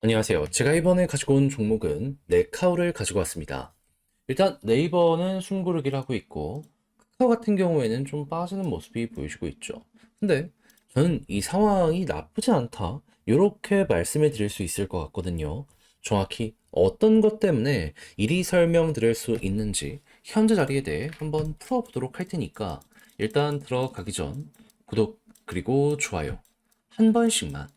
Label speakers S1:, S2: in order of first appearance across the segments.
S1: 안녕하세요. 제가 이번에 가지고 온 종목은 네카우를 가지고 왔습니다. 일단 네이버는 숨고르기를 하고 있고 카카오 같은 경우에는 좀 빠지는 모습이 보여지고 있죠. 근데 저는 이 상황이 나쁘지 않다. 이렇게 말씀해 드릴 수 있을 것 같거든요. 정확히 어떤 것 때문에 이리 설명드릴 수 있는지 현재 자리에 대해 한번 풀어보도록 할 테니까 일단 들어가기 전 구독 그리고 좋아요 한 번씩만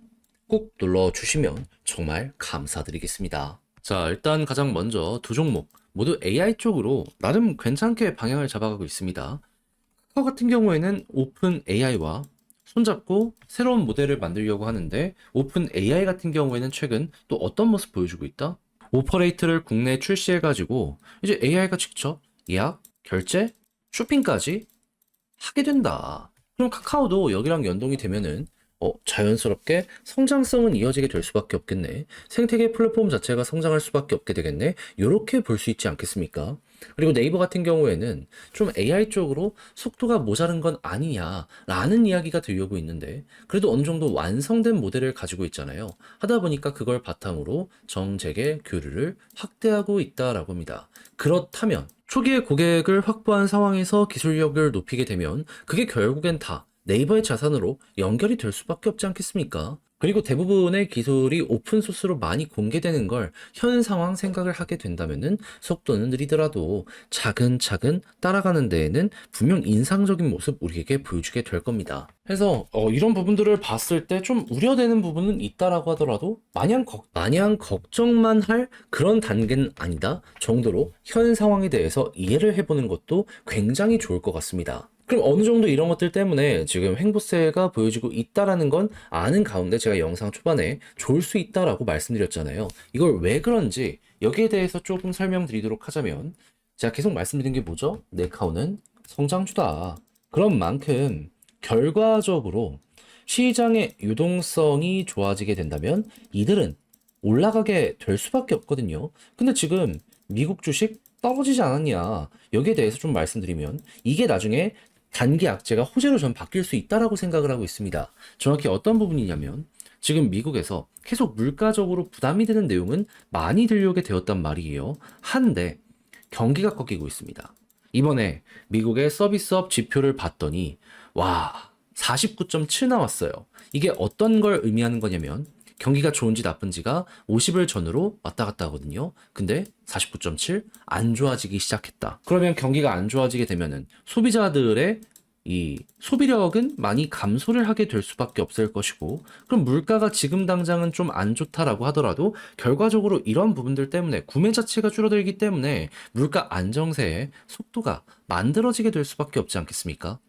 S1: 꼭 눌러주시면 정말 감사드리겠습니다. 자, 일단 가장 먼저 두 종목 모두 AI 쪽으로 나름 괜찮게 방향을 잡아가고 있습니다. 카카오 같은 경우에는 오픈 AI와 손잡고 새로운 모델을 만들려고 하는데 오픈 AI 같은 경우에는 최근 또 어떤 모습 보여주고 있다? 오퍼레이트를 국내에 출시해가지고 이제 AI가 직접 예약, 결제, 쇼핑까지 하게 된다. 그럼 카카오도 여기랑 연동이 되면은 자연스럽게 성장성은 이어지게 될 수밖에 없겠네. 생태계 플랫폼 자체가 성장할 수밖에 없게 되겠네. 이렇게 볼 수 있지 않겠습니까? 그리고 네이버 같은 경우에는 좀 AI 쪽으로 속도가 모자른 건 아니냐라는 이야기가 들려오고 있는데 그래도 어느 정도 완성된 모델을 가지고 있잖아요. 하다 보니까 그걸 바탕으로 정재계 교류를 확대하고 있다라고 합니다. 그렇다면 초기에 고객을 확보한 상황에서 기술력을 높이게 되면 그게 결국엔 다 네이버의 자산으로 연결이 될 수밖에 없지 않겠습니까? 그리고 대부분의 기술이 오픈소스로 많이 공개되는 걸 현 상황 생각을 하게 된다면은 속도는 느리더라도 차근차근 따라가는 데에는 분명 인상적인 모습 우리에게 보여주게 될 겁니다. 그래서 이런 부분들을 봤을 때 좀 우려되는 부분은 있다라고 하더라도 마냥 걱정만 할 그런 단계는 아니다 정도로 현 상황에 대해서 이해를 해보는 것도 굉장히 좋을 것 같습니다. 그럼 어느 정도 이런 것들 때문에 지금 횡보세가 보여지고 있다라는 건 아는 가운데 제가 영상 초반에 좋을 수 있다라고 말씀드렸잖아요. 이걸 왜 그런지 여기에 대해서 조금 설명드리도록 하자면 제가 계속 말씀드린 게 뭐죠? 네카오는 성장주다. 그런 만큼 결과적으로 시장의 유동성이 좋아지게 된다면 이들은 올라가게 될 수밖에 없거든요. 근데 지금 미국 주식 떨어지지 않았냐? 여기에 대해서 좀 말씀드리면 이게 나중에 단기 악재가 호재로 전 바뀔 수 있다라고 생각을 하고 있습니다. 정확히 어떤 부분이냐면 지금 미국에서 계속 물가적으로 부담이 되는 내용은 많이 들려오게 되었단 말이에요. 한데 경기가 꺾이고 있습니다. 이번에 미국의 서비스업 지표를 봤더니 와 49.7 나왔어요. 이게 어떤 걸 의미하는 거냐면 경기가 좋은지 나쁜지가 50을 전후로 왔다 갔다 하거든요. 근데 49.7 안 좋아지기 시작했다. 그러면 경기가 안 좋아지게 되면은 소비자들의 이 소비력은 많이 감소를 하게 될 수밖에 없을 것이고, 그럼 물가가 지금 당장은 좀 안 좋다라고 하더라도 결과적으로 이런 부분들 때문에 구매 자체가 줄어들기 때문에 물가 안정세의 속도가 만들어지게 될 수밖에 없지 않겠습니까?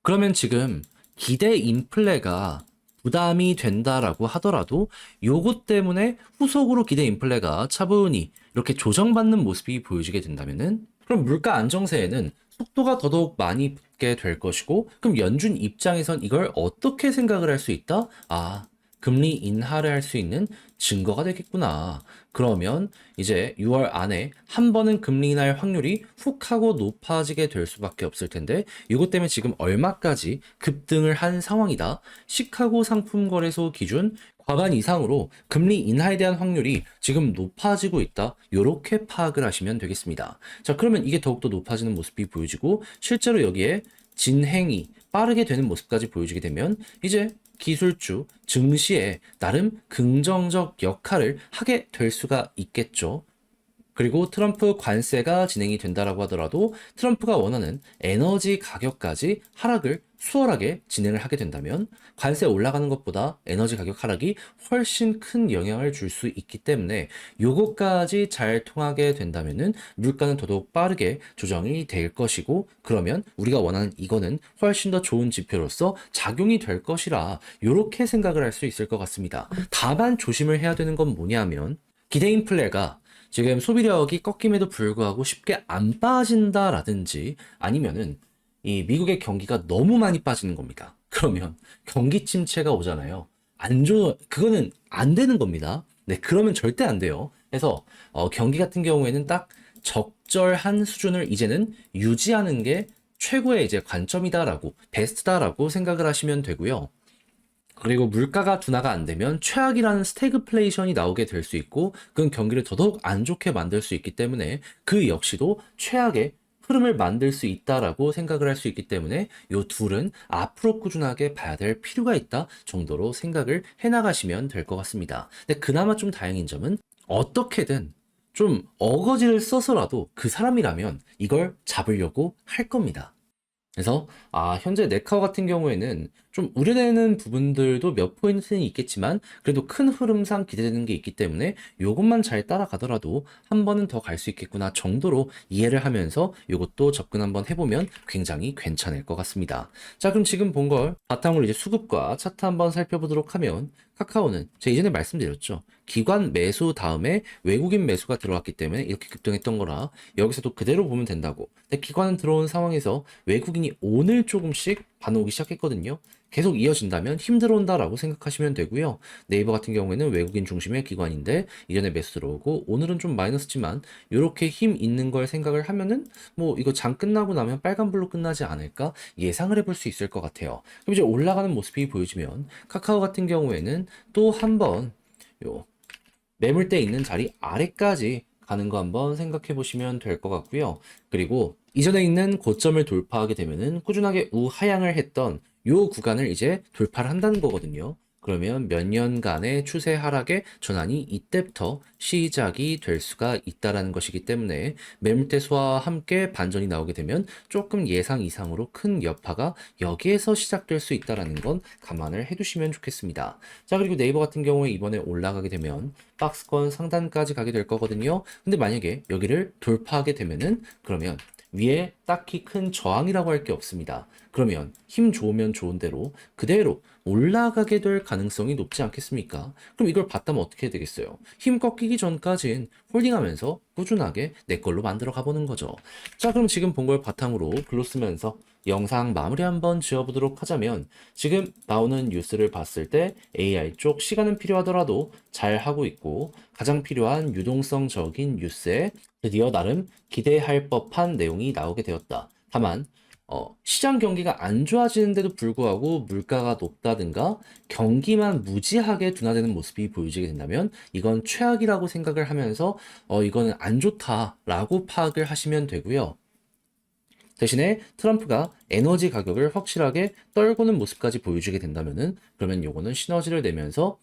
S1: 그러면 지금 기대 인플레가 부담이 된다라고 하더라도 요것 때문에 후속으로 기대 인플레가 차분히 이렇게 조정받는 모습이 보여지게 된다면은 그럼 물가 안정세에는 속도가 더더욱 많이 붙게 될 것이고 그럼 연준 입장에선 이걸 어떻게 생각을 할 수 있다? 아, 금리 인하를 할 수 있는 증거가 되겠구나. 그러면 이제 6월 안에 한 번은 금리 인하할 확률이 훅 하고 높아지게 될 수밖에 없을 텐데 이것 때문에 지금 얼마까지 급등을 한 상황이다. 시카고 상품거래소 기준 과반 이상으로 금리 인하에 대한 확률이 지금 높아지고 있다. 이렇게 파악을 하시면 되겠습니다. 자, 그러면 이게 더욱더 높아지는 모습이 보여지고 실제로 여기에 진행이 빠르게 되는 모습까지 보여지게 되면 이제 기술주, 증시에 나름 긍정적 역할을 하게 될 수가 있겠죠. 그리고 트럼프 관세가 진행이 된다라고 하더라도 트럼프가 원하는 에너지 가격까지 하락을 수월하게 진행을 하게 된다면 관세 올라가는 것보다 에너지 가격 하락이 훨씬 큰 영향을 줄 수 있기 때문에 요거까지 잘 통하게 된다면은 물가는 더더욱 빠르게 조정이 될 것이고 그러면 우리가 원하는 이거는 훨씬 더 좋은 지표로서 작용이 될 것이라 요렇게 생각을 할 수 있을 것 같습니다. 다만 조심을 해야 되는 건 뭐냐면 기대 인플레가 지금 소비력이 꺾임에도 불구하고 쉽게 안 빠진다라든지 아니면은 이 미국의 경기가 너무 많이 빠지는 겁니다. 그러면 경기 침체가 오잖아요. 그거는 안 되는 겁니다. 네, 그러면 절대 안 돼요. 그래서 경기 같은 경우에는 딱 적절한 수준을 이제는 유지하는 게 최고의 이제 관점이다라고 베스트다라고 생각을 하시면 되고요. 그리고 물가가 둔화가 안 되면 최악이라는 스태그플레이션이 나오게 될 수 있고 그건 경기를 더더욱 안 좋게 만들 수 있기 때문에 그 역시도 최악의 흐름을 만들 수 있다라고 생각을 할 수 있기 때문에 이 둘은 앞으로 꾸준하게 봐야 될 필요가 있다 정도로 생각을 해나가시면 될 것 같습니다. 근데 그나마 좀 다행인 점은 어떻게든 좀 어거지를 써서라도 그 사람이라면 이걸 잡으려고 할 겁니다. 그래서 현재 네카오 같은 경우에는 좀 우려되는 부분들도 몇 포인트는 있겠지만 그래도 큰 흐름상 기대되는 게 있기 때문에 요것만 잘 따라가더라도 한 번은 더 갈 수 있겠구나 정도로 이해를 하면서 요것도 접근 한번 해보면 굉장히 괜찮을 것 같습니다. 자, 그럼 지금 본 걸 바탕으로 이제 수급과 차트 한번 살펴보도록 하면 카카오는 제가 이전에 말씀드렸죠. 기관 매수 다음에 외국인 매수가 들어왔기 때문에 이렇게 급등했던 거라 여기서도 그대로 보면 된다고. 근데 기관은 들어온 상황에서 외국인이 오늘 조금씩 반오기 시작했거든요. 계속 이어진다면 힘들어온다라고 생각하시면 되고요. 네이버 같은 경우에는 외국인 중심의 기관인데 이전에 매수 들어오고 오늘은 좀 마이너스지만 이렇게 힘 있는 걸 생각을 하면은 뭐 이거 장 끝나고 나면 빨간불로 끝나지 않을까 예상을 해볼 수 있을 것 같아요. 그럼 이제 올라가는 모습이 보여지면 카카오 같은 경우에는 또 한번 요 매물대 있는 자리 아래까지 가는 거 한번 생각해 보시면 될 것 같고요. 그리고 이전에 있는 고점을 돌파하게 되면은 꾸준하게 우하향을 했던 요 구간을 이제 돌파를 한다는 거거든요. 그러면 몇 년간의 추세 하락의 전환이 이때부터 시작이 될 수가 있다라는 것이기 때문에 매물대 수와 함께 반전이 나오게 되면 조금 예상 이상으로 큰 여파가 여기에서 시작될 수 있다라는 건 감안을 해두시면 좋겠습니다. 자, 그리고 네이버 같은 경우에 이번에 올라가게 되면 박스권 상단까지 가게 될 거거든요. 근데 만약에 여기를 돌파하게 되면은 그러면 위에 딱히 큰 저항이라고 할 게 없습니다. 그러면 힘 좋으면 좋은 대로 그대로 올라가게 될 가능성이 높지 않겠습니까? 그럼 이걸 봤다면 어떻게 해야 되겠어요? 힘 꺾이기 전까진 홀딩하면서 꾸준하게 내 걸로 만들어 가보는 거죠. 자, 그럼 지금 본 걸 바탕으로 글로 쓰면서 영상 마무리 한번 지어보도록 하자면 지금 나오는 뉴스를 봤을 때 AI 쪽 시간은 필요하더라도 잘 하고 있고 가장 필요한 유동성적인 뉴스에 드디어 나름 기대할 법한 내용이 나오게 되었다. 다만 시장 경기가 안 좋아지는데도 불구하고 물가가 높다든가 경기만 무지하게 둔화되는 모습이 보여지게 된다면 이건 최악이라고 생각을 하면서 이거는 안 좋다라고 파악을 하시면 되고요. 대신에 트럼프가 에너지 가격을 확실하게 떨구는 모습까지 보여주게 된다면은 그러면 요거는 시너지를 내면서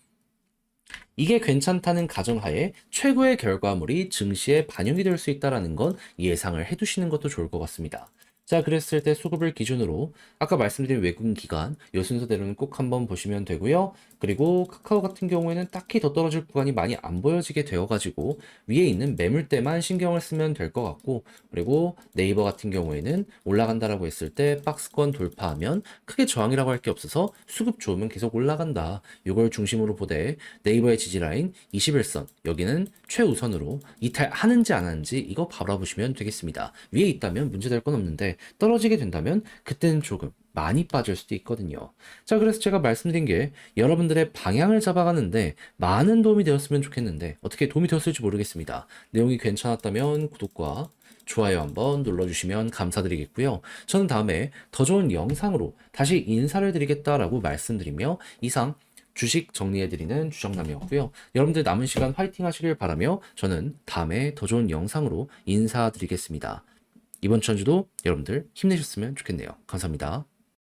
S1: 이게 괜찮다는 가정하에 최고의 결과물이 증시에 반영이 될 수 있다는 건 예상을 해두시는 것도 좋을 것 같습니다. 자, 그랬을 때 수급을 기준으로 아까 말씀드린 외국인 기관 요 순서대로는 꼭 한번 보시면 되고요. 그리고 카카오 같은 경우에는 딱히 더 떨어질 구간이 많이 안 보여지게 되어가지고 위에 있는 매물대만 신경을 쓰면 될 것 같고 그리고 네이버 같은 경우에는 올라간다라고 했을 때 박스권 돌파하면 크게 저항이라고 할 게 없어서 수급 좋으면 계속 올라간다. 이걸 중심으로 보되 네이버의 지지라인 21선 여기는 최우선으로 이탈하는지 안 하는지 이거 바라보시면 되겠습니다. 위에 있다면 문제될 건 없는데 떨어지게 된다면 그때는 조금 많이 빠질 수도 있거든요. 자, 그래서 제가 말씀드린 게 여러분들의 방향을 잡아가는데 많은 도움이 되었으면 좋겠는데 어떻게 도움이 되었을지 모르겠습니다. 내용이 괜찮았다면 구독과 좋아요 한번 눌러주시면 감사드리겠고요. 저는 다음에 더 좋은 영상으로 다시 인사를 드리겠다라고 말씀드리며 이상 주식 정리해드리는 주정남이었고요. 여러분들 남은 시간 화이팅 하시길 바라며 저는 다음에 더 좋은 영상으로 인사드리겠습니다. 이번 주 한 주도 여러분들 힘내셨으면 좋겠네요. 감사합니다.